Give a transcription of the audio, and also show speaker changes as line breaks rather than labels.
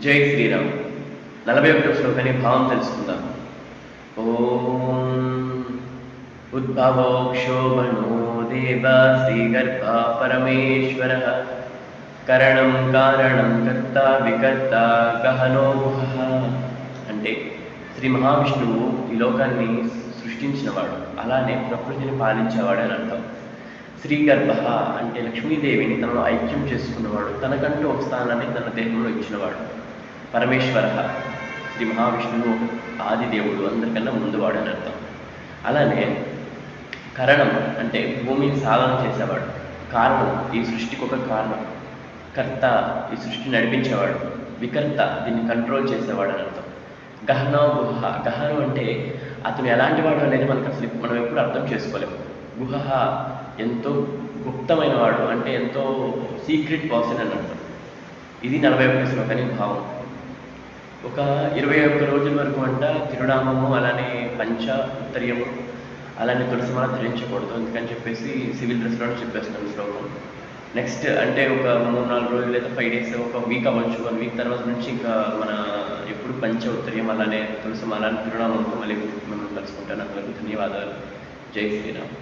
జై శ్రీరామ్. 41వ శ్లోకాన్ని భావం తెలుసుకుందాం. ఓం ఉద్భవోక్షోభణో దేవ శ్రీగర్భ పరమేశ్వర కరణం కారణం కర్త వికర్త గహనో గుహః. అంటే శ్రీ మహావిష్ణువు ఈ లోకాన్ని సృష్టించినవాడు, అలానే ప్రకృతిని పాలించేవాడు అని అర్థం. శ్రీగర్భ అంటే లక్ష్మీదేవిని తనలో ఐక్యం చేసుకున్నవాడు, తనకంటూ ఒక స్థానాన్ని తన దేహంలో ఇచ్చినవాడు. పరమేశ్వర శ్రీ మహావిష్ణువు ఒక ఆది దేవుడు, అందరికన్నా ముందువాడు అని అర్థం. అలానే కరణం అంటే భూమిని సాధన చేసేవాడు, కారణం ఈ సృష్టికి ఒక కారణం, కర్త ఈ సృష్టిని నడిపించేవాడు, వికర్త దీన్ని కంట్రోల్ చేసేవాడు అని అర్థం. గహనో గుహ, గహనం అంటే అతను ఎలాంటి వాడు అనేది మనం ఎప్పుడు అర్థం చేసుకోలేము. గుహ ఎంతో గుప్తమైన వాడు, అంటే ఎంతో సీక్రెట్ పర్సన్ అని అర్థం. ఇది 41వ శ్లోకానికి భావం. ఒక 21 రోజుల వరకు తిరునామము, అలానే పంచ ఉత్తరీయము, అలానే తులసిమాల ధరించకూడదు. అందుకని చెప్పేసి సివిల్ డ్రెస్లోనే చెప్పేస్తున్నాను శ్లోకం. నెక్స్ట్ అంటే ఒక 3-4 రోజులు లేదా 5 days, ఒక వీక్ అవ్వచ్చు. 1 week తర్వాత నుంచి ఇంకా మన ఎప్పుడు పంచ ఉత్తరీయం, అలానే తులసిమాల, తిరునామంతో మళ్ళీ మనం కలుసుకుంటాను. అంతవరకు ధన్యవాదాలు. జై శ్రీరామ్.